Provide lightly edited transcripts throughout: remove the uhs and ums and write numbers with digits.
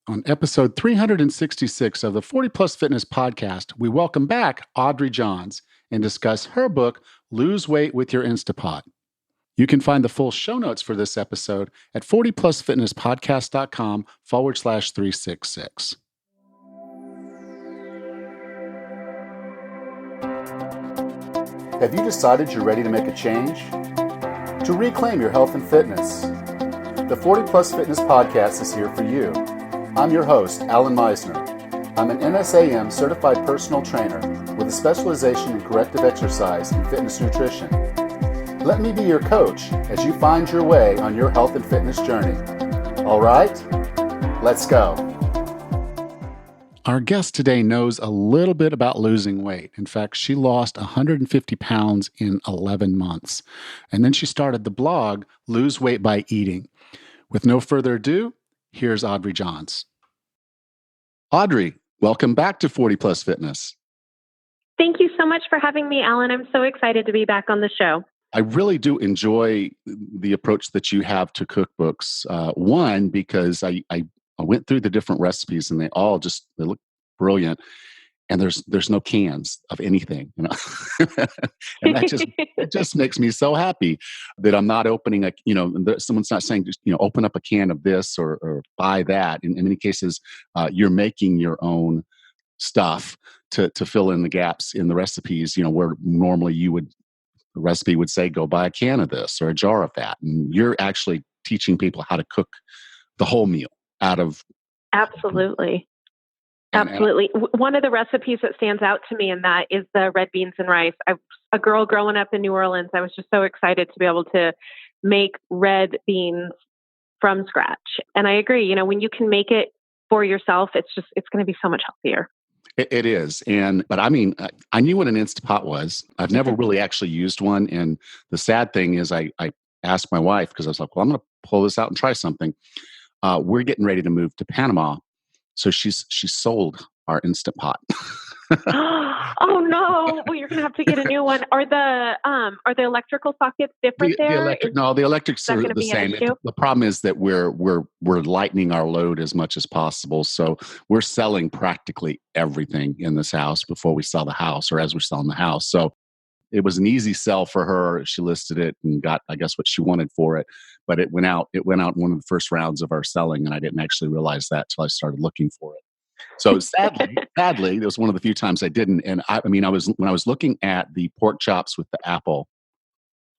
On episode 366 of the 40 Plus Fitness podcast, we welcome back Audrey Johns and discuss her book, Lose Weight with Your Instapot. You can find the full show notes for this episode at 40plusfitnesspodcast.com/366. Have you decided you're ready to make a change? To reclaim your health and fitness? The 40 Plus Fitness podcast is here for you. I'm your host, Alan Meisner. I'm an NSAM certified personal trainer with a specialization in corrective exercise and fitness nutrition. Let me be your coach as you find your way on your health and fitness journey. All right, let's go. Our guest today knows a little bit about losing weight. In fact, she lost 150 pounds in 11 months. And then she started the blog, Lose Weight by Eating. With no further ado, here's Audrey Johns. Audrey, welcome back to 40 Plus Fitness. Thank you so much for having me, Alan. I'm so excited to be back on the show. I really do enjoy the approach that you have to cookbooks. One, because I went through the different recipes and they look brilliant. And there's no cans of anything, and that it just makes me so happy that I'm not opening someone's not saying just open up a can of this or buy that. In many cases, you're making your own stuff to fill in the gaps in the recipes. Where normally the recipe would say go buy a can of this or a jar of that, and you're actually teaching people how to cook the whole meal out of. Absolutely. Absolutely. One of the recipes that stands out to me in that is the red beans and rice. I was a girl growing up in New Orleans. I was just so excited to be able to make red beans from scratch. And I agree, when you can make it for yourself, it's going to be so much healthier. It is. But I knew what an Instapot was. I've never really actually used one. And the sad thing is I asked my wife, because I was like, well, I'm going to pull this out and try something. We're getting ready to move to Panama. So she sold our Instapot. Oh no! Well, you're gonna have to get a new one. Are the electrical sockets different there? The electrics are the same. The problem is that we're lightening our load as much as possible. So we're selling practically everything in this house before we sell the house, or as we're selling the house. So it was an easy sell for her. She listed it and got, I guess, what she wanted for it. But it went out in one of the first rounds of our selling, and I didn't actually realize that till I started looking for it. So sadly, it was one of the few times I didn't. And when I was looking at the pork chops with the apple,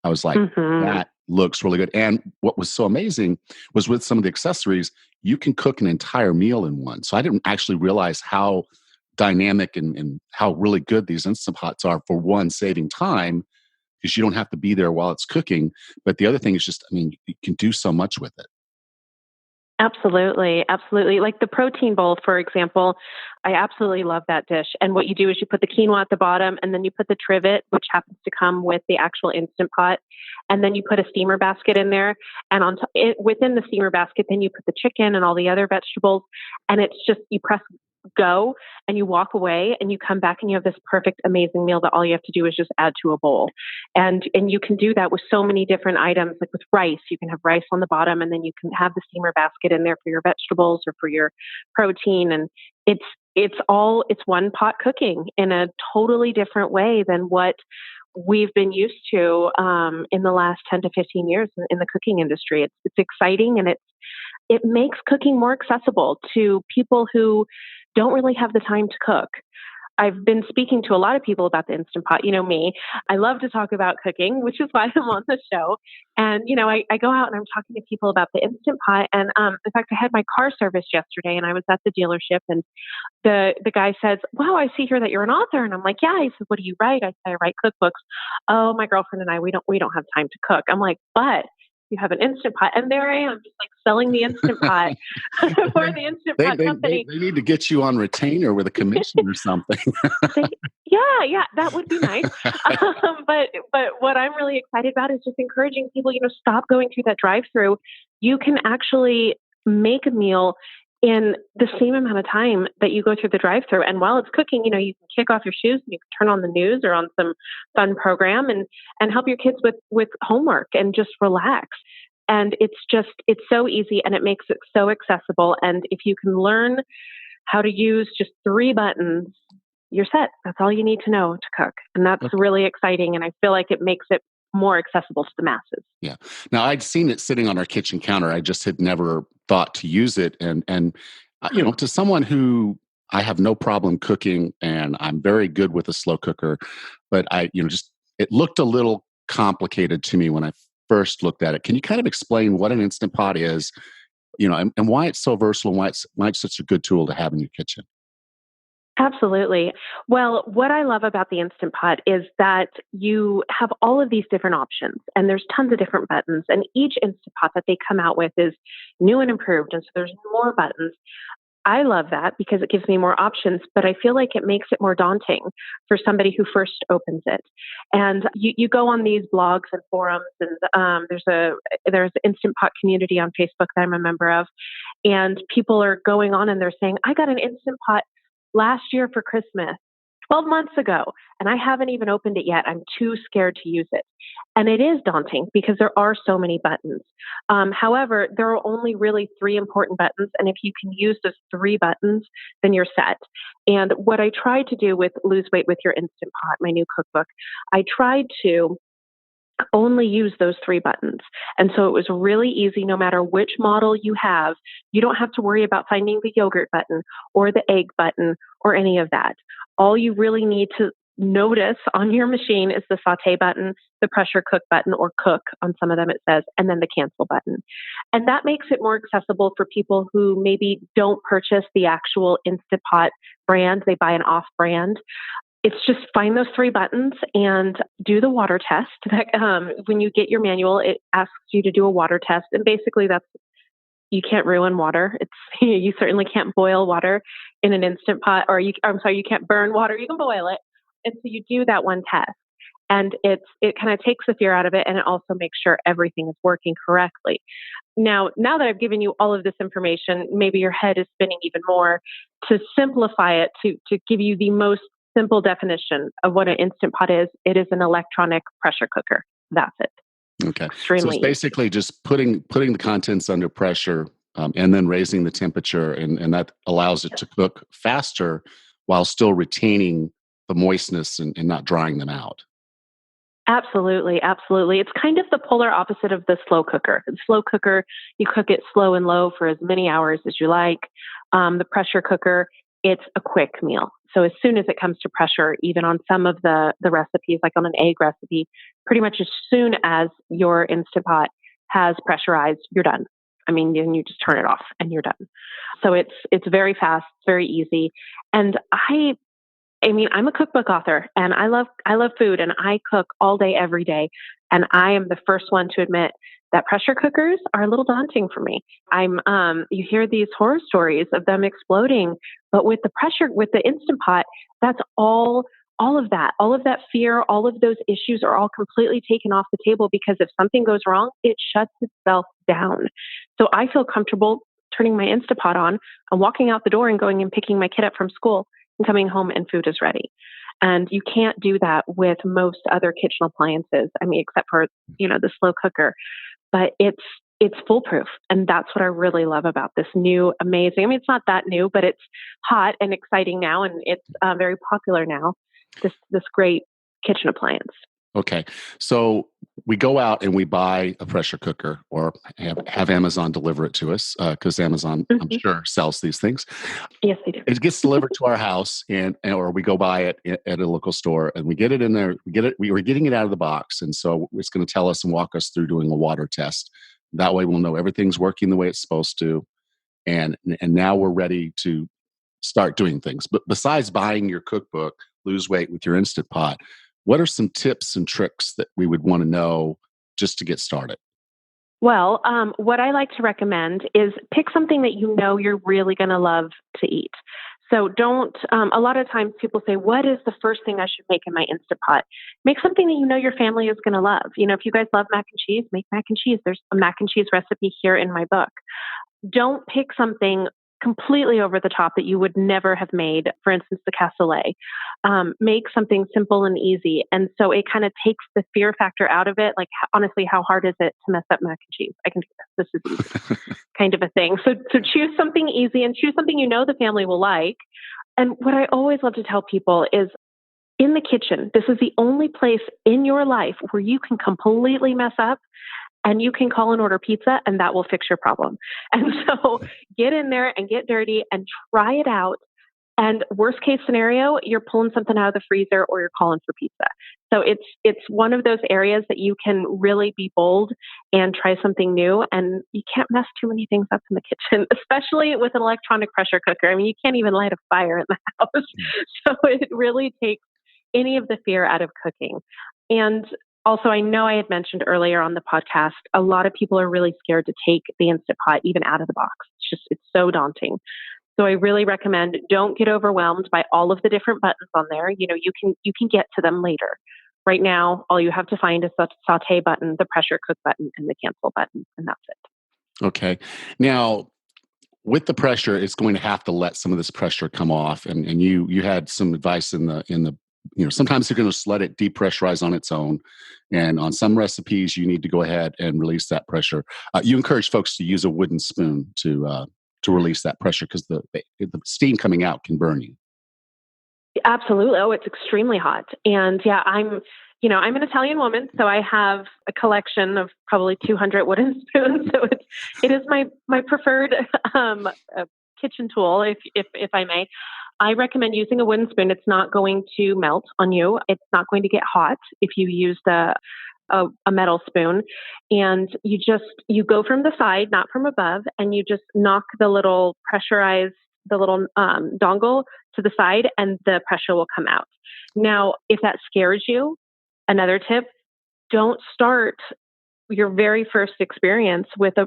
I was like, that looks really good. And what was so amazing was with some of the accessories, you can cook an entire meal in one. So I didn't actually realize how dynamic and how really good these Instant Pots are, for one, saving time, because you don't have to be there while it's cooking. But the other thing is just, you can do so much with it. Absolutely. Absolutely. Like the protein bowl, for example, I absolutely love that dish. And what you do is you put the quinoa at the bottom, and then you put the trivet, which happens to come with the actual Instant Pot. And then you put a steamer basket in there. And within the steamer basket, then you put the chicken and all the other vegetables. And it's just, you press go and you walk away and you come back and you have this perfect, amazing meal that all you have to do is just add to a bowl. And you can do that with so many different items. Like with rice, you can have rice on the bottom, and then you can have the steamer basket in there for your vegetables or for your protein. And it's one pot cooking in a totally different way than what we've been used to in the last 10 to 15 years in the cooking industry. It's exciting, and it makes cooking more accessible to people who don't really have the time to cook. I've been speaking to a lot of people about the Instant Pot. You know me, I love to talk about cooking, which is why I'm on the show. And, I go out and I'm talking to people about the Instant Pot. And in fact, I had my car serviced yesterday, and I was at the dealership, and the guy says, wow, I see here that you're an author. And I'm like, yeah. He said, what do you write? I say, I write cookbooks. Oh, my girlfriend and I, we don't have time to cook. I'm like, but you have an Instant Pot. And there I am, just like selling the Instant Pot for the Instant Pot company. They need to get you on retainer with a commission or something. Yeah, that would be nice. But what I'm really excited about is just encouraging people, stop going through that drive-through. You can actually make a meal in the same amount of time that you go through the drive-through. And while it's cooking, you can kick off your shoes and you can turn on the news or on some fun program and help your kids with homework and just relax. And it's so easy and it makes it so accessible. And if you can learn how to use just 3 buttons, you're set. That's all you need to know to cook. And that's really exciting. And I feel like it makes it more accessible to the masses. Yeah. Now I'd seen it sitting on our kitchen counter. I just had never thought to use it. And to someone who I have no problem cooking and I'm very good with a slow cooker, but just it looked a little complicated to me when I first looked at it. Can you kind of explain what an Instant Pot is, and why it's so versatile and why it's such a good tool to have in your kitchen? Absolutely. Well, what I love about the Instant Pot is that you have all of these different options and there's tons of different buttons, and each Instant Pot that they come out with is new and improved. And so there's more buttons. I love that because it gives me more options, but I feel like it makes it more daunting for somebody who first opens it. And you go on these blogs and forums, and there's an Instant Pot community on Facebook that I'm a member of, and people are going on and they're saying, I got an Instant Pot last year for Christmas, 12 months ago, and I haven't even opened it yet. I'm too scared to use it. And it is daunting because there are so many buttons. However, there are only really 3 important buttons. And if you can use those 3 buttons, then you're set. And what I tried to do with Lose Weight with Your Instant Pot, my new cookbook, I tried to only use those 3 buttons. And so it was really easy. No matter which model you have, you don't have to worry about finding the yogurt button or the egg button or any of that. All you really need to notice on your machine is the saute button, the pressure cook button, or cook on some of them it says, and then the cancel button. And that makes it more accessible for people who maybe don't purchase the actual Instant Pot brand. They buy an off brand. It's just find those 3 buttons and do the water test. When you get your manual, it asks you to do a water test. And basically you can't ruin water. You certainly can't boil water in an Instant Pot, you can't burn water. You can boil it. And so you do that one test. And it kind of takes the fear out of it. And it also makes sure everything is working correctly. Now that I've given you all of this information, maybe your head is spinning even more. To simplify it, to give you the most simple definition of what an Instant Pot is, it is an electronic pressure cooker. That's it. Okay. Extremely So it's basically just putting the contents under pressure and then raising the temperature, and that allows it to cook faster while still retaining the moistness and not drying them out. Absolutely. Absolutely. It's kind of the polar opposite of the slow cooker. The slow cooker, you cook it slow and low for as many hours as you like. The pressure cooker, it's a quick meal. So as soon as it comes to pressure, even on some of the recipes, like on an egg recipe, pretty much as soon as your Instant Pot has pressurized, you're done. I mean, then you just turn it off and you're done. So it's very fast, very easy. And I mean, I'm a cookbook author and I love food and I cook all day, every day. And I am the first one to admit that pressure cookers are a little daunting for me. You hear these horror stories of them exploding, but with the Instant Pot, that's all of that fear, all of those issues are all completely taken off the table because if something goes wrong, it shuts itself down. So I feel comfortable turning my Instant Pot on and walking out the door and going and picking my kid up from school and coming home and food is ready. And you can't do that with most other kitchen appliances. I mean, except for, the slow cooker, but it's foolproof. And that's what I really love about this new, amazing, I mean, it's not that new, but it's hot and exciting now. And it's very popular now, this great kitchen appliance. Okay. So we go out and we buy a pressure cooker or have Amazon deliver it to us because Amazon, I'm sure, sells these things. Yes, they do. It gets delivered to our house or we go buy it at a local store and we get it in there. We're getting it out of the box. And so it's going to tell us and walk us through doing a water test. That way we'll know everything's working the way it's supposed to. And now we're ready to start doing things. But besides buying your cookbook, Lose Weight with Your Instant Pot, what are some tips and tricks that we would want to know just to get started? Well, what I like to recommend is pick something that you know you're really going to love to eat. So a lot of times people say, what is the first thing I should make in my Instant Pot? Make something that you know your family is going to love. If you guys love mac and cheese, make mac and cheese. There's a mac and cheese recipe here in my book. Don't pick something completely over the top that you would never have made, for instance, the cassoulet. Make something simple and easy. And so it kind of takes the fear factor out of it. Like, honestly, how hard is it to mess up mac and cheese? I can do this. This is easy kind of a thing. So choose something easy and choose something you know the family will like. And what I always love to tell people is, in the kitchen, this is the only place in your life where you can completely mess up, and you can call and order pizza and that will fix your problem. And so get in there and get dirty and try it out. And worst case scenario, you're pulling something out of the freezer or you're calling for pizza. So it's one of those areas that you can really be bold and try something new. And you can't mess too many things up in the kitchen, especially with an electronic pressure cooker. I mean, you can't even light a fire in the house. So it really takes any of the fear out of cooking. And also, I know I had mentioned earlier on the podcast, a lot of people are really scared to take the Instapot even out of the box. It's so daunting. So I really recommend, don't get overwhelmed by all of the different buttons on there. You can get to them later. Right now, all you have to find is the saute button, the pressure cook button, and the cancel button, and that's it. Okay. Now, with the pressure, it's going to have to let some of this pressure come off. And you had some advice in the sometimes you're going to just let it depressurize on its own. And on some recipes, you need to go ahead and release that pressure. You encourage folks to use a wooden spoon to release that pressure, because the steam coming out can burn you. Absolutely. Oh, it's extremely hot. And yeah, I'm an Italian woman, so I have a collection of probably 200 wooden spoons. So it is my preferred kitchen tool, if I may. I recommend using a wooden spoon. It's not going to melt on you. It's not going to get hot if you use a metal spoon. And you go from the side, not from above, and you just knock the little dongle to the side, and the pressure will come out. Now, if that scares you, another tip, don't start your very first experience with a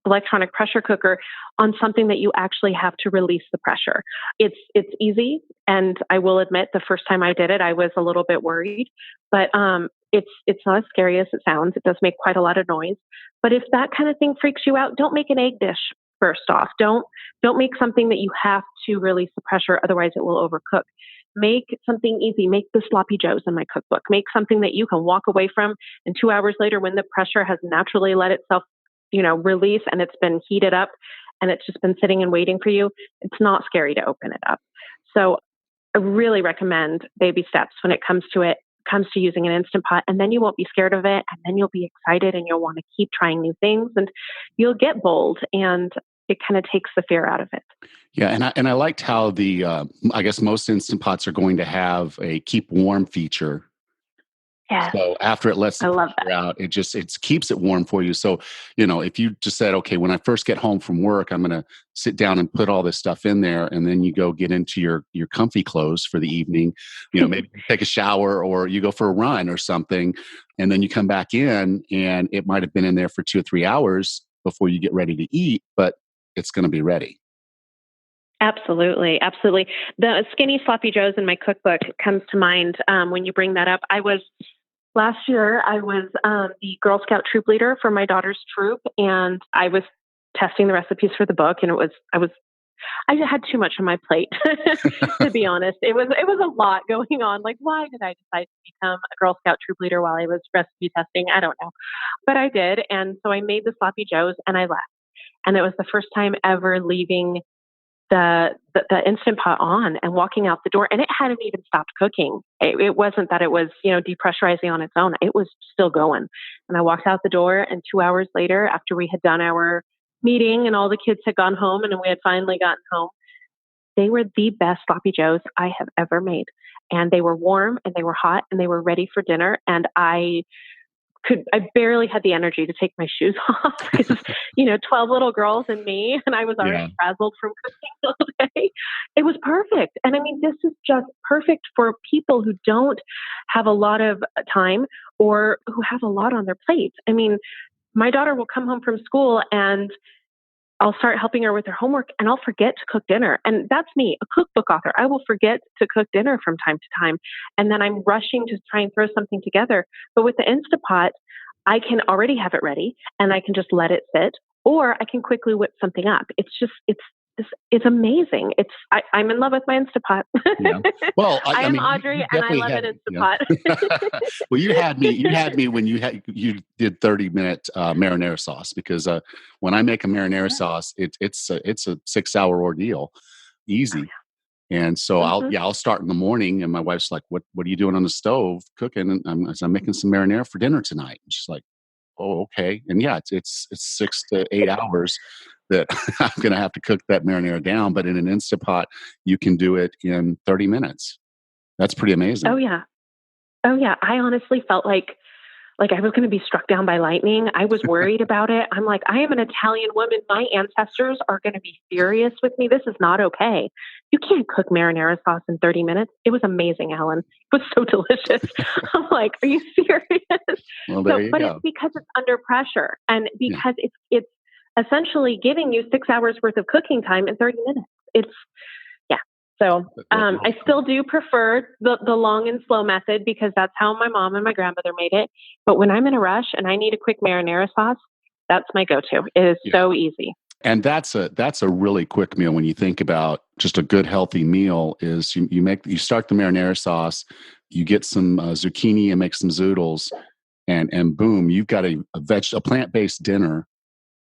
electronic pressure cooker on something that you actually have to release the pressure. It's easy, and I will admit, the first time I did it, I was a little bit worried, but it's not as scary as it sounds. It does make quite a lot of noise. But if that kind of thing freaks you out, don't make an egg dish first off. Don't make something that you have to release the pressure, otherwise it will overcook. Make something easy. Make the sloppy joes in my cookbook. Make something that you can walk away from, and 2 hours later, when the pressure has naturally let itself, release, and it's been heated up and it's just been sitting and waiting for you, it's not scary to open it up. So I really recommend baby steps when it comes to using an Instant Pot, and then you won't be scared of it, and then you'll be excited and you'll want to keep trying new things, and you'll get bold, and it kind of takes the fear out of it. Yeah, and I liked how I guess most Instant Pots are going to have a keep warm feature. Yeah. So after it lets the pressure out, it keeps it warm for you. So, if you just said, okay, when I first get home from work, I'm going to sit down and put all this stuff in there, and then you go get into your comfy clothes for the evening, maybe you take a shower or you go for a run or something, and then you come back in, and it might have been in there for 2 or 3 hours before you get ready to eat, but it's going to be ready. Absolutely. Absolutely. The skinny sloppy joes in my cookbook comes to mind when you bring that up. Last year, I was the Girl Scout troop leader for my daughter's troop, and I was testing the recipes for the book, and I had too much on my plate, to be honest. It was a lot going on. Like, why did I decide to become a Girl Scout troop leader while I was recipe testing? I don't know, but I did. And so I made the sloppy joes and I left. And it was the first time ever leaving the Instant Pot on and walking out the door, and it hadn't even stopped cooking. It wasn't that it was, depressurizing on its own. It was still going. And I walked out the door, and 2 hours later, after we had done our meeting and all the kids had gone home and we had finally gotten home, they were the best sloppy joes I have ever made. And they were warm and they were hot and they were ready for dinner. And I barely had the energy to take my shoes off because, 12 little girls and me, and I was already frazzled from cooking all day. It was perfect. And I mean, this is just perfect for people who don't have a lot of time or who have a lot on their plate. I mean, my daughter will come home from school and I'll start helping her with her homework and I'll forget to cook dinner. And that's me, a cookbook author. I will forget to cook dinner from time to time. And then I'm rushing to try and throw something together. But with the Instapot, I can already have it ready and I can just let it sit, or I can quickly whip something up. It's it's amazing. I'm in love with my Instapot. Yeah. Well, I I am mean, Audrey, you and I definitely love had, an you know. Instapot. Well, you had me when you did 30-minute marinara sauce, because when I make a marinara Yeah. sauce, it's a 6-hour ordeal, Oh easy. And so yeah. Hmm. I'll start in the morning, and my wife's like, what are you doing on the stove cooking? And I'm making some marinara for dinner tonight. And she's like, oh, okay. And yeah, it's 6 to 8 hours that I'm going to have to cook that marinara down. But in an Instapot, you can do it in 30 minutes. That's pretty Oh amazing. yeah. Oh yeah. I honestly felt like I was going to be struck down by lightning. I was worried about it. I'm like, I am an Italian woman. My ancestors are going to be furious with me. This is not okay. You can't cook marinara sauce in 30 minutes. It was amazing, Ellen. It was so delicious. I'm like, are you serious? Well, there So, you but it's go. because it's under pressure, and Yeah. because it's essentially giving you 6 hours worth of cooking time in 30 minutes. It's yeah. So Well, I still do prefer the long and slow method, because that's how my mom and my grandmother made it. But when I'm in a rush and I need a quick marinara sauce, that's my go-to. It is yeah. so easy. And that's a really quick meal when you think about just a good healthy meal. Is you start the marinara sauce, you get some zucchini and make some zoodles, and boom, you've got a plant-based dinner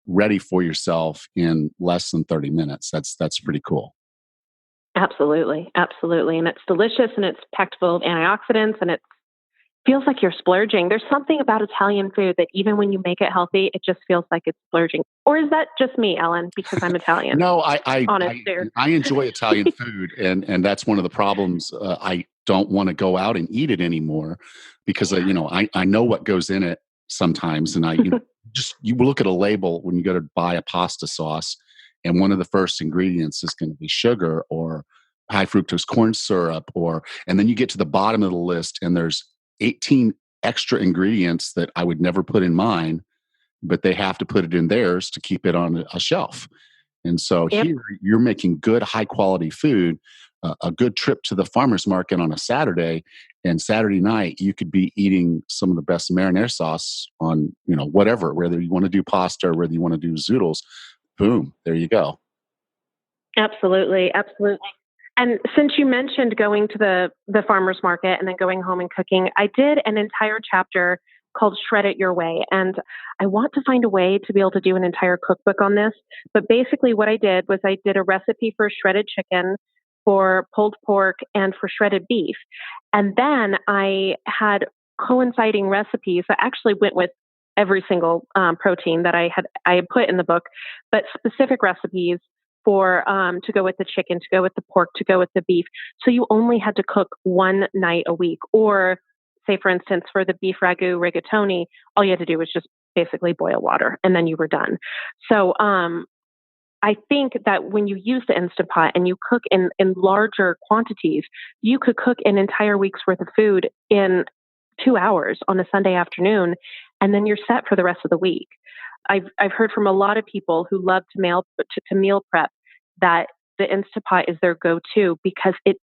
ready for yourself in less than 30 minutes. That's pretty cool. Absolutely, absolutely, and it's delicious, and it's packed full of antioxidants, and it feels like you're splurging. There's something about Italian food that even when you make it healthy, it just feels like it's splurging. Or is that just me, Ellen, because I'm Italian? No, Honest there. I enjoy Italian food, and that's one of the problems. I don't want to go out and eat it anymore, because I know what goes in it sometimes, and you look at a label when you go to buy a pasta sauce, and one of the first ingredients is going to be sugar or high fructose corn syrup, and then you get to the bottom of the list, and there's 18 extra ingredients that I would never put in mine, but they have to put it in theirs to keep it on a shelf. And so Yep. here you're making good, high quality food, a good trip to the farmer's market on a Saturday, and Saturday night you could be eating some of the best marinara sauce on, whatever, whether you want to do pasta or whether you want to do zoodles. Boom, there you go. Absolutely, absolutely. And since you mentioned going to the farmer's market and then going home and cooking, I did an entire chapter called Shred It Your Way. And I want to find a way to be able to do an entire cookbook on this. But basically what I did was I did a recipe for shredded chicken, for pulled pork, and for shredded beef. And then I had coinciding recipes that actually went with every single protein that I had put in the book, but specific recipes for to go with the chicken, to go with the pork, to go with the beef. So you only had to cook one night a week. Or say, for instance, for the beef ragu rigatoni, all you had to do was just basically boil water, and then you were done. So I think that when you use the Instapot and you cook in larger quantities, you could cook an entire week's worth of food in 2 hours on a Sunday afternoon, and then you're set for the rest of the week. I've heard from a lot of people who love to meal prep that the Instapot is their go-to, because it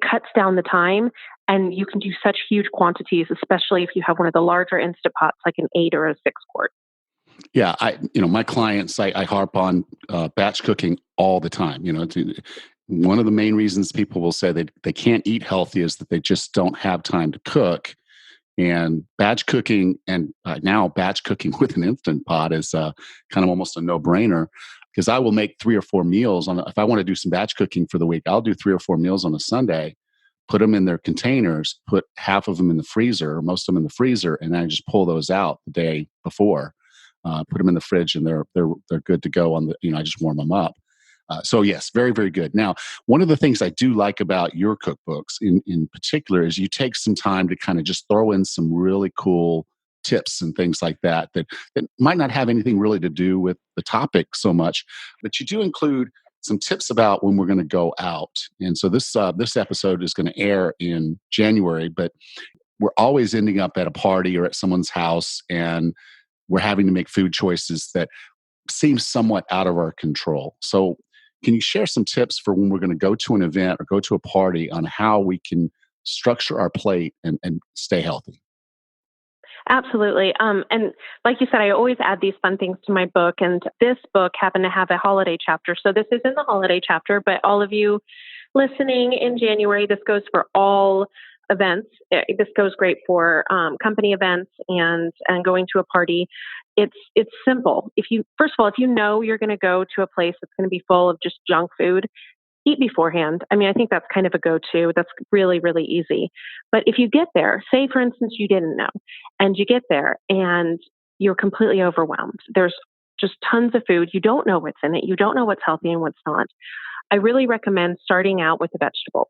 cuts down the time, and you can do such huge quantities, especially if you have one of the larger Instapots like an 8 or a 6 quart. Yeah, my clients, I harp on batch cooking all the time. One of the main reasons people will say they can't eat healthy is that they just don't have time to cook. And batch cooking, and now batch cooking with an Instant Pot is kind of almost a no-brainer, because I will make 3 or 4 meals if I want to do some batch cooking for the week. I'll do 3 or 4 meals on a Sunday, put them in their containers, put half of them in the freezer, or most of them in the freezer, and I just pull those out the day before, put them in the fridge, and they're good to go I just warm them up. So yes, very, very good. Now, one of the things I do like about your cookbooks in particular is you take some time to kind of just throw in some really cool tips and things like that might not have anything really to do with the topic so much, but you do include some tips about when we're going to go out. And so this episode is going to air in January, but we're always ending up at a party or at someone's house, and we're having to make food choices that seem somewhat out of our control. So can you share some tips for when we're going to go to an event or go to a party on how we can structure our plate and stay healthy? Absolutely. And like you said, I always add these fun things to my book. And this book happened to have a holiday chapter. So this is in the holiday chapter, but all of you listening in January, this goes for all events. This goes great for company events and going to a party. It's simple. If you first of all, if you know you're going to go to a place that's going to be full of just junk food, eat beforehand. I mean, I think that's kind of a go-to. That's really, really easy. But if you get there, say for instance, you didn't know, and you get there and you're completely overwhelmed. There's just tons of food. You don't know what's in it. You don't know what's healthy and what's not. I really recommend starting out with a vegetable.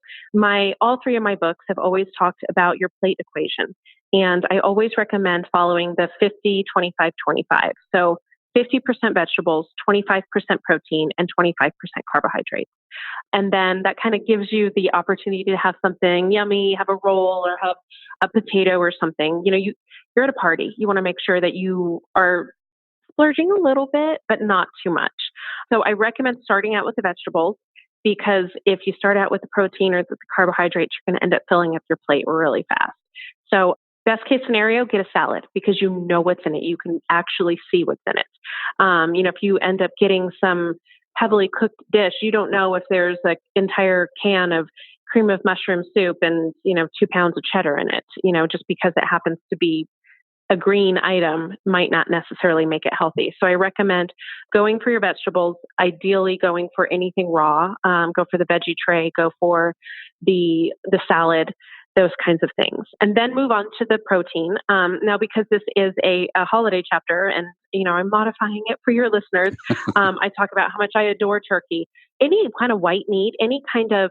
All three of my books have always talked about your plate equation. And I always recommend following the 50, 25, 25. So 50% vegetables, 25% protein, and 25% carbohydrates. And then that kind of gives you the opportunity to have something yummy, have a roll or have a potato or something. You're at a party. You want to make sure that you are splurging a little bit, but not too much. So I recommend starting out with the vegetables because if you start out with the protein or the carbohydrates, you're going to end up filling up your plate really fast. So best case scenario, get a salad because you know what's in it. You can actually see what's in it. If you end up getting some heavily cooked dish, you don't know if there's an entire can of cream of mushroom soup and, 2 pounds of cheddar in it, just because it happens to be a green item might not necessarily make it healthy. So I recommend going for your vegetables, ideally going for anything raw, go for the veggie tray, go for the salad, those kinds of things. And then move on to the protein. Now, because this is a holiday chapter and, I'm modifying it for your listeners, I talk about how much I adore turkey. Any kind of white meat, any kind of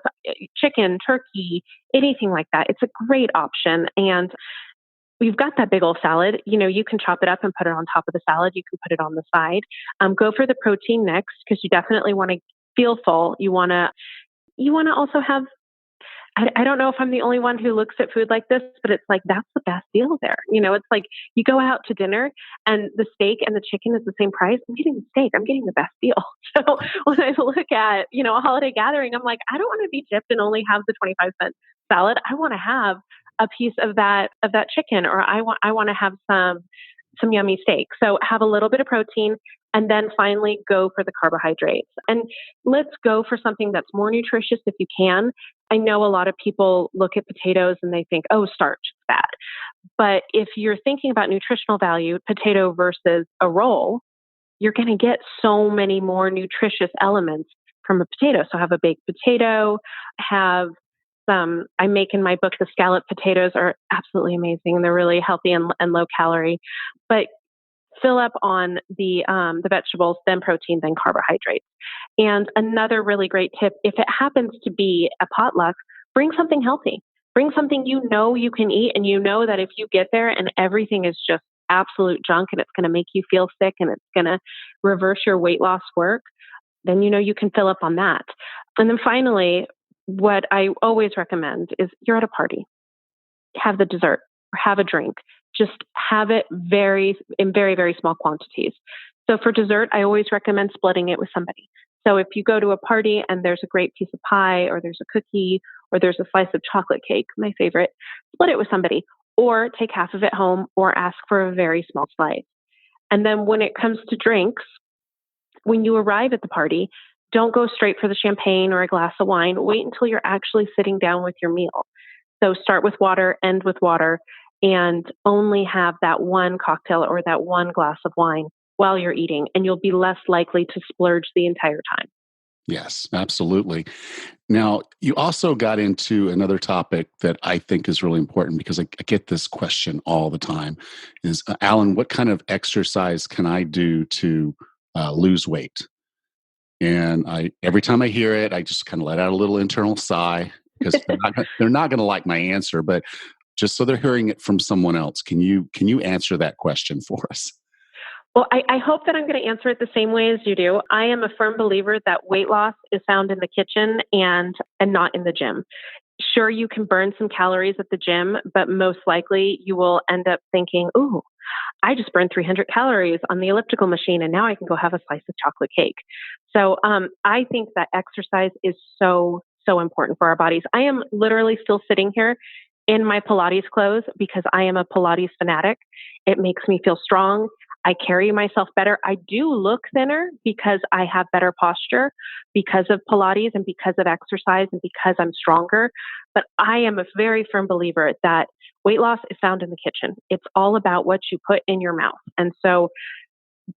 chicken, turkey, anything like that. It's a great option. And we've got that big old salad. You can chop it up and put it on top of the salad. You can put it on the side. Go for the protein next because you definitely want to feel full. You want to also have, I don't know if I'm the only one who looks at food like this, but it's like, that's the best deal there. It's like you go out to dinner and the steak and the chicken is the same price. I'm getting the steak. I'm getting the best deal. So when I look at, a holiday gathering, I'm like, I don't want to be tipped and only have the 25-cent salad. I want to have a piece of that chicken, or I want to have some yummy steak. So have a little bit of protein and then finally go for the carbohydrates. And let's go for something that's more nutritious if you can. I know a lot of people look at potatoes and they think, oh, starch, it's bad. But if you're thinking about nutritional value, potato versus a roll, you're going to get so many more nutritious elements from a potato. So have a baked potato, I make in my book, the scalloped potatoes are absolutely amazing. They're really healthy and low calorie, but fill up on the vegetables, then protein, then carbohydrates. And another really great tip, if it happens to be a potluck, bring something healthy. Bring something you can eat, and that if you get there and everything is just absolute junk and it's going to make you feel sick and it's going to reverse your weight loss work, then you can fill up on that. And then finally, what I always recommend is you're at a party, have the dessert or have a drink. Just have it in very, very small quantities. So for dessert, I always recommend splitting it with somebody. So if you go to a party and there's a great piece of pie or there's a cookie or there's a slice of chocolate cake, my favorite, split it with somebody or take half of it home or ask for a very small slice. And then when it comes to drinks, when you arrive at the party, don't go straight for the champagne or a glass of wine. Wait until you're actually sitting down with your meal. So start with water, end with water, and only have that one cocktail or that one glass of wine while you're eating, and you'll be less likely to splurge the entire time. Yes, absolutely. Now, you also got into another topic that I think is really important because I get this question all the time is, Alan, what kind of exercise can I do to lose weight? And every time I hear it, I just kind of let out a little internal sigh because they're not going to like my answer. But just so they're hearing it from someone else, can you answer that question for us? Well, I hope that I'm going to answer it the same way as you do. I am a firm believer that weight loss is found in the kitchen and not in the gym. Sure, you can burn some calories at the gym, but most likely you will end up thinking, ooh, I just burned 300 calories on the elliptical machine and now I can go have a slice of chocolate cake. So I think that exercise is so, so important for our bodies. I am literally still sitting here in my Pilates clothes because I am a Pilates fanatic. It makes me feel strong. I carry myself better. I do look thinner because I have better posture because of Pilates and because of exercise and because I'm stronger. But I am a very firm believer that weight loss is found in the kitchen. It's all about what you put in your mouth. And so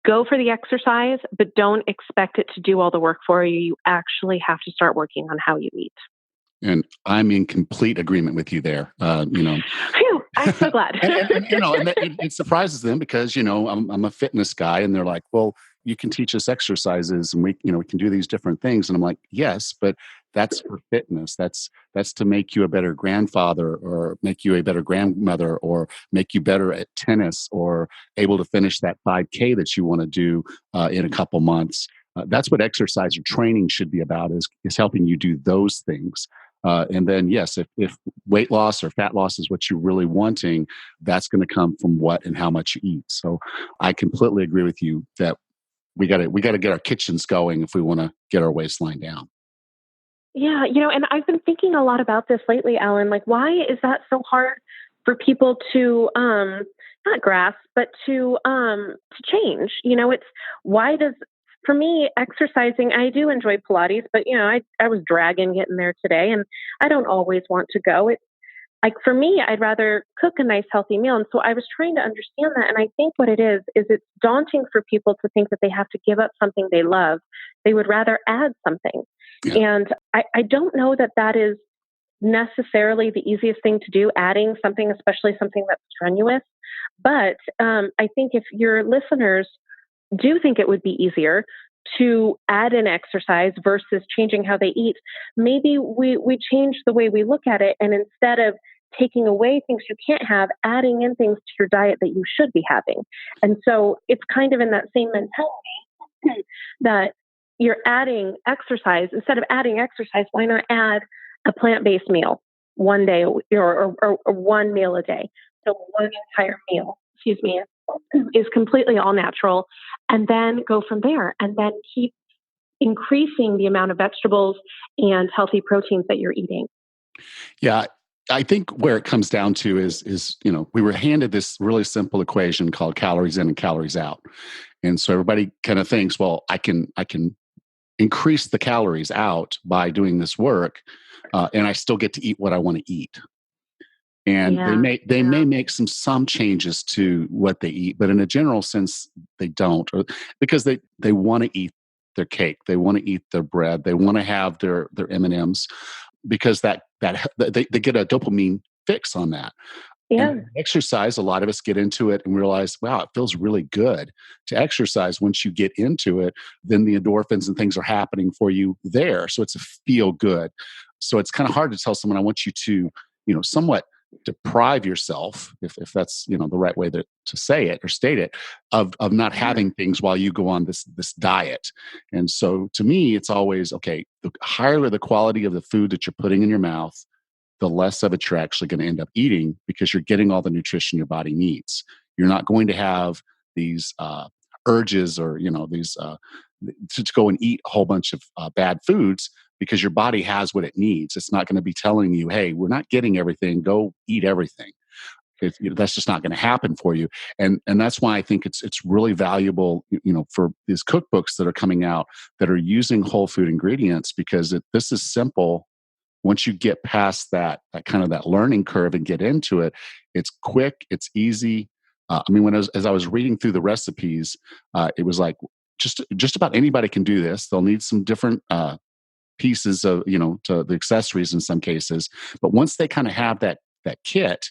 go for the exercise, but don't expect it to do all the work for you. You actually have to start working on how you eat. And I'm in complete agreement with you there. Phew, I'm so glad. It surprises them because I'm a fitness guy, and they're like, "Well, you can teach us exercises, and we can do these different things." And I'm like, "Yes, but that's for fitness. That's to make you a better grandfather, or make you a better grandmother, or make you better at tennis, or able to finish that 5K that you want to do in a couple months." That's what exercise or training should be about, is helping you do those things. And then, yes, if weight loss or fat loss is what you're really wanting, that's going to come from what and how much you eat. So I completely agree with you that we got to get our kitchens going if we want to get our waistline down. Yeah, and I've been thinking a lot about this lately, Alan. Like, why is that so hard for people to not grasp, but to change? It's why does for me, exercising, I do enjoy Pilates, but I was dragging getting there today, and I don't always want to go. It's like for me, I'd rather cook a nice healthy meal. And so I was trying to understand that. And I think what it is it's daunting for people to think that they have to give up something they love. They would rather add something. Yeah. And I don't know that that is necessarily the easiest thing to do, adding something, especially something that's strenuous. But I think if your listeners do think it would be easier to add an exercise versus changing how they eat, maybe we change the way we look at it. And instead of taking away things you can't have, adding in things to your diet that you should be having. And so it's kind of in that same mentality that you're adding exercise. Instead of adding exercise, why not add a plant-based meal one day or one meal a day? So one entire meal, is completely all natural, and then go from there, and then keep increasing the amount of vegetables and healthy proteins that you're eating. Yeah. I think where it comes down to is we were handed this really simple equation called calories in and calories out. And so everybody kind of thinks, well, I can increase the calories out by doing this work, and I still get to eat what I want to eat. And they may make some changes to what they eat, but in a general sense, they don't, because they want to eat their cake, they want to eat their bread, they want to have their M&Ms, because that they get a dopamine fix on that. Yeah. And exercise, a lot of us get into it and realize, wow, it feels really good to exercise. Once you get into it, then the endorphins and things are happening for you there. So it's a feel good. So it's kind of hard to tell someone, I want you to, somewhat deprive yourself, if that's the right way to say it or state it, of not having things while you go on this diet. And so to me, it's always, okay, the higher the quality of the food that you're putting in your mouth, the less of it you're actually going to end up eating, because you're getting all the nutrition your body needs. You're not going to have these urges, or these to go and eat a whole bunch of bad foods, because your body has what it needs. It's not going to be telling you, hey, we're not getting everything, go eat everything. That's just not going to happen for you. And that's why I think it's really valuable, for these cookbooks that are coming out that are using whole food ingredients, because this is simple. Once you get past that kind of that learning curve and get into it, it's quick, it's easy. As I was reading through the recipes, it was like just about anybody can do this. They'll need some different pieces of to the accessories in some cases, but once they kind of have that kit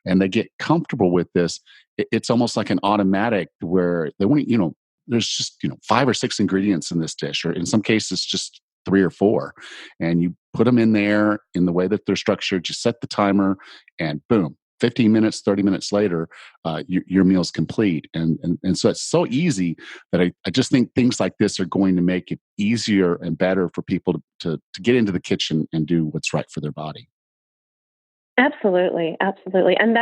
and they get comfortable with this, it's almost like an automatic, where they want there's just 5 or 6 ingredients in this dish, or in some cases just 3 or 4, and you put them in there in the way that they're structured. You set the timer, and boom, 15 minutes, 30 minutes later, your meal's complete. And so it's so easy that I just think things like this are going to make it easier and better for people to get into the kitchen and do what's right for their body. Absolutely. Absolutely. And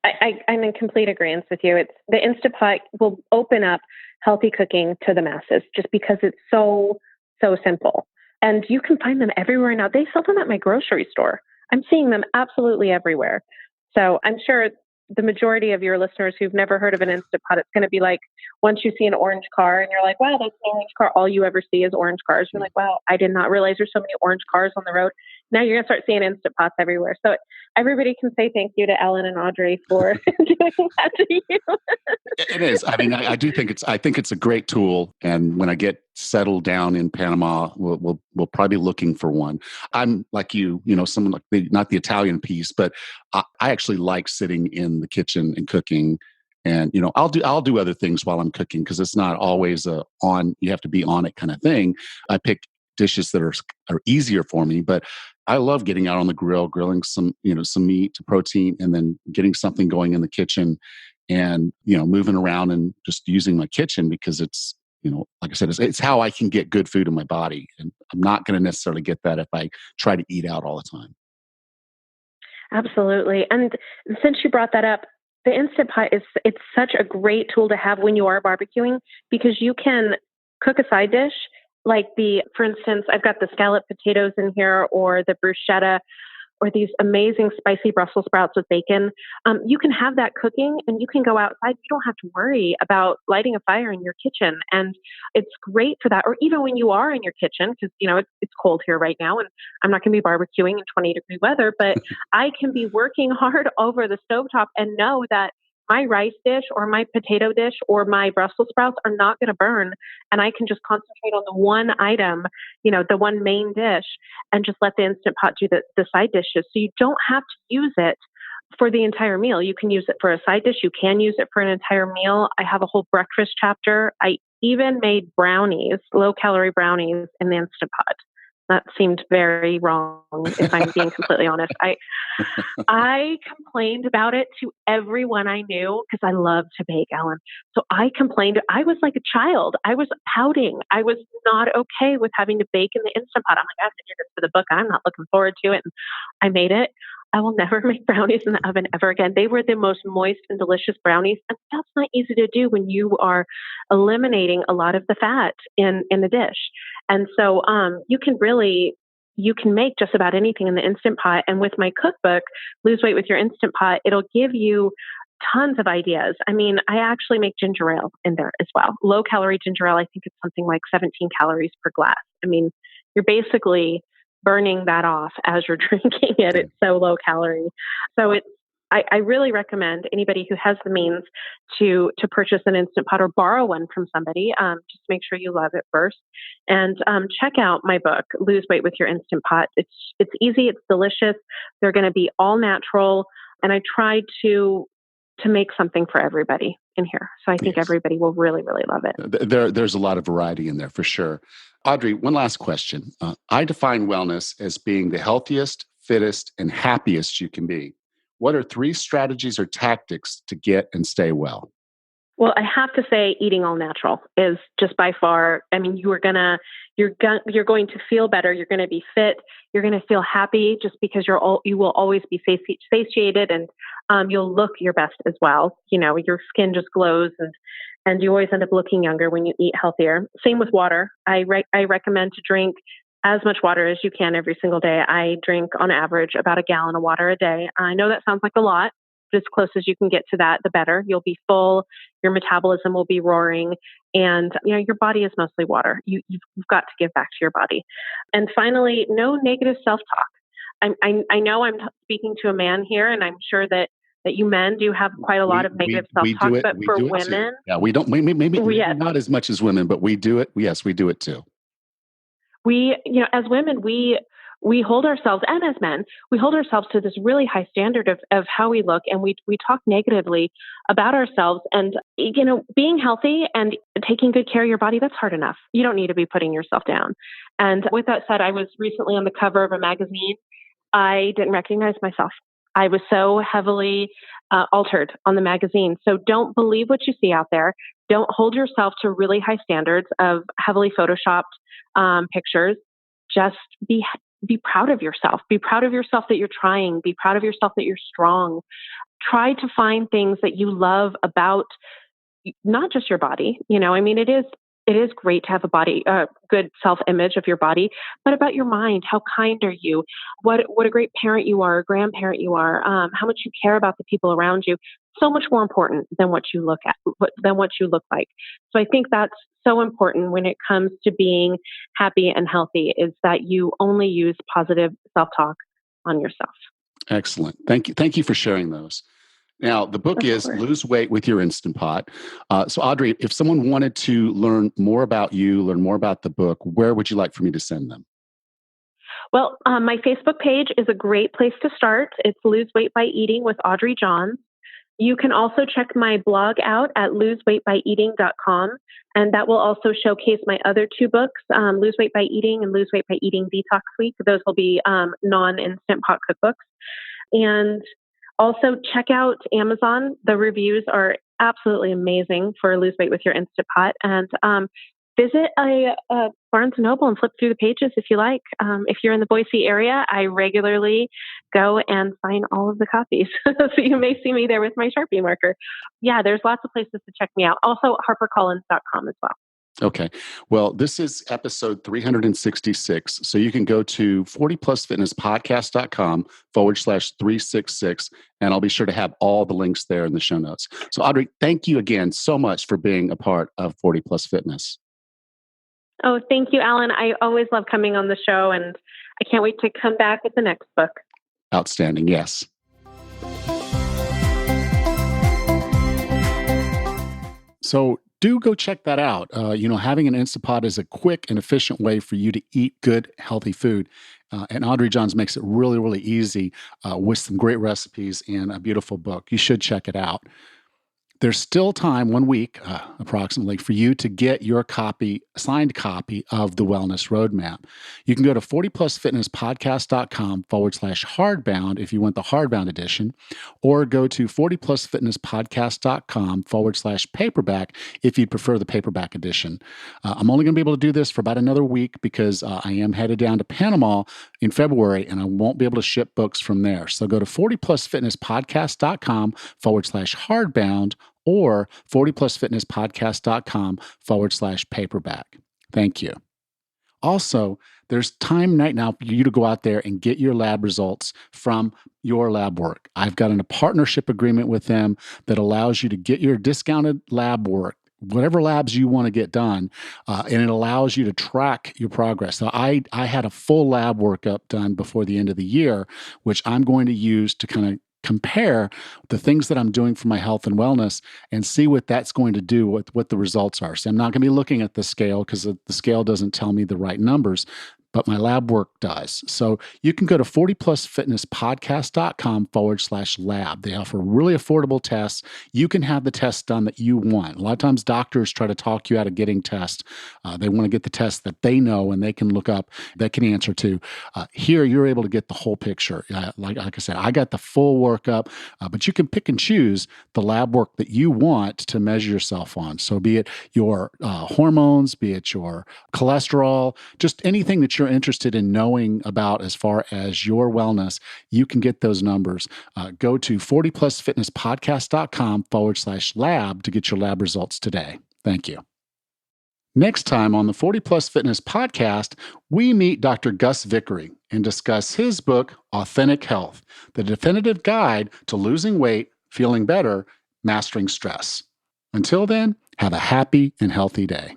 I'm in complete agreement with you. It's the Instapot will open up healthy cooking to the masses, just because it's so simple. And you can find them everywhere now. They sell them at my grocery store. I'm seeing them absolutely everywhere. So I'm sure the majority of your listeners who've never heard of an Instapot, it's going to be like, once you see an orange car and you're like, wow, that's an orange car. All you ever see is orange cars. You're like, wow, I did not realize there's so many orange cars on the road. Now you're going to start seeing Instapots everywhere. So everybody can say thank you to Ellen and Audrey for doing that to you. It is. I mean, I do think I think it's a great tool. And when I get settled down in Panama, we'll probably be looking for one. I'm like someone like not the Italian piece, but I actually like sitting in the kitchen and cooking. And I'll do other things while I'm cooking because it's not always you have to be on it kind of thing. I pick dishes that are easier for me, but I love getting out on the grill, grilling some meat to protein, and then getting something going in the kitchen, and moving around and just using my kitchen because it's like I said, it's how I can get good food in my body, and I'm not going to necessarily get that if I try to eat out all the time. Absolutely. And since you brought that up, the Instant Pot it's such a great tool to have when you are barbecuing because you can cook a side dish like for instance, I've got the scalloped potatoes in here or the bruschetta or these amazing spicy Brussels sprouts with bacon. You can have that cooking and you can go outside. You don't have to worry about lighting a fire in your kitchen. And it's great for that. Or even when you are in your kitchen, because, it's cold here right now and I'm not going to be barbecuing in 20-degree weather, but I can be working hard over the stovetop and know that my rice dish or my potato dish or my Brussels sprouts are not going to burn. And I can just concentrate on the one item, the one main dish, and just let the Instant Pot do the side dishes. So you don't have to use it for the entire meal. You can use it for a side dish. You can use it for an entire meal. I have a whole breakfast chapter. I even made brownies, low-calorie brownies in the Instant Pot. That seemed very wrong, if I'm being completely honest. I complained about it to everyone I knew because I love to bake, Ellen. So I complained. I was like a child. I was pouting. I was not okay with having to bake in the Instant Pot. I'm like, I have to do this for the book. I'm not looking forward to it. And I made it. I will never make brownies in the oven ever again. They were the most moist and delicious brownies. And that's not easy to do when you are eliminating a lot of the fat in the dish. And so you can make just about anything in the Instant Pot. And with my cookbook, Lose Weight With Your Instant Pot, it'll give you tons of ideas. I mean, I actually make ginger ale in there as well. Low calorie ginger ale, I think it's something like 17 calories per glass. I mean, you're basically burning that off as you're drinking it. It's so low calorie. So I really recommend anybody who has the means to purchase an Instant Pot or borrow one from somebody. Just make sure you love it first, and check out my book, Lose Weight With Your Instant Pot. It's easy, it's delicious. They're going to be all natural, and I tried to make something for everybody in here. So I think everybody will really, really love it. There's a lot of variety in there for sure. Audrey, one last question. I define wellness as being the healthiest, fittest, and happiest you can be. What are 3 strategies or tactics to get and stay well? Well, I have to say eating all natural is just by far, I mean, you're going to feel better. You're going to be fit. You're going to feel happy just because you will always be satiated and you'll look your best as well. Your skin just glows and you always end up looking younger when you eat healthier. Same with water. I recommend to drink as much water as you can every single day. I drink on average about a gallon of water a day. I know that sounds like a lot, but as close as you can get to that, the better. You'll be full, your metabolism will be roaring, and your body is mostly water. You've got to give back to your body. And finally, no negative self-talk. I know I'm speaking to a man here, and I'm sure that you men do have quite a lot of negative self-talk, but for women, we don't. Maybe not as much as women, but we do it. Yes, we do it too. We, as women, we hold ourselves, and as men, we hold ourselves to this really high standard of how we look, and we talk negatively about ourselves. And, being healthy and taking good care of your body, that's hard enough. You don't need to be putting yourself down. And with that said, I was recently on the cover of a magazine. I didn't recognize myself. I was so heavily altered on the magazine. So don't believe what you see out there. Don't hold yourself to really high standards of heavily photoshopped pictures. Just be proud of yourself. Be proud of yourself that you're trying. Be proud of yourself that you're strong. Try to find things that you love about not just your body. It is it is great to have good self-image of your body, but about your mind. How kind are you? What a great parent you are, grandparent you are, how much you care about the people around you. So much more important than what you look like. So I think that's so important when it comes to being happy and healthy, is that you only use positive self-talk on yourself. Excellent. Thank you. Thank you for sharing those. Now, the book is Lose Weight with Your Instapot. So, Audrey, if someone wanted to learn more about you, learn more about the book, where would you like for me to send them? Well, my Facebook page is a great place to start. It's Lose Weight by Eating with Audrey Johns. You can also check my blog out at loseweightbyeating.com, and that will also showcase my other two books, Lose Weight by Eating and Lose Weight by Eating Detox Week. Those will be non-Instant Pot cookbooks. And also check out Amazon. The reviews are absolutely amazing for Lose Weight with Your Instapot. And visit a Barnes & Noble and flip through the pages if you like. If you're in the Boise area, I regularly go and sign all of the copies. So you may see me there with my Sharpie marker. Yeah, there's lots of places to check me out. Also, harpercollins.com as well. Okay. Well, this is episode 366. So you can go to 40plusfitnesspodcast.com/366, and I'll be sure to have all the links there in the show notes. So, Audrey, thank you again so much for being a part of 40 Plus Fitness. Oh, thank you, Alan. I always love coming on the show, and I can't wait to come back with the next book. Outstanding. Yes. So do go check that out. Having an Instapot is a quick and efficient way for you to eat good, healthy food. And Audrey Johns makes it really, really easy with some great recipes and a beautiful book. You should check it out. There's still time, 1 week approximately, for you to get your signed copy of the Wellness Roadmap. You can go to 40plusfitnesspodcast.com/hardbound if you want the hardbound edition, or go to 40plusfitnesspodcast.com/paperback if you'd prefer the paperback edition. I'm only going to be able to do this for about another week because I am headed down to Panama in February and I won't be able to ship books from there. So go to 40plusfitnesspodcast.com/hardbound or 40plusfitnesspodcast.com/paperback. Thank you. Also, there's time right now for you to go out there and get your lab results from your lab work. I've got a partnership agreement with them that allows you to get your discounted lab work, whatever labs you want to get done, and it allows you to track your progress. So I had a full lab workup done before the end of the year, which I'm going to use to kind of compare the things that I'm doing for my health and wellness and see what that's going to do, what the results are. So I'm not going to be looking at the scale because the scale doesn't tell me the right numbers, but my lab work does. So you can go to 40plusfitnesspodcast.com/lab. They offer really affordable tests. You can have the tests done that you want. A lot of times doctors try to talk you out of getting tests. They want to get the tests that they know and they can look up, that can answer to. Here, you're able to get the whole picture. Like I said, I got the full workup, but you can pick and choose the lab work that you want to measure yourself on. So be it your hormones, be it your cholesterol, just anything that you're interested in knowing about as far as your wellness, you can get those numbers. Go to 40plusfitnesspodcast.com/lab to get your lab results today. Thank you. Next time on the 40 Plus Fitness Podcast, we meet Dr. Gus Vickery and discuss his book, Authentic Health, the definitive guide to losing weight, feeling better, mastering stress. Until then, have a happy and healthy day.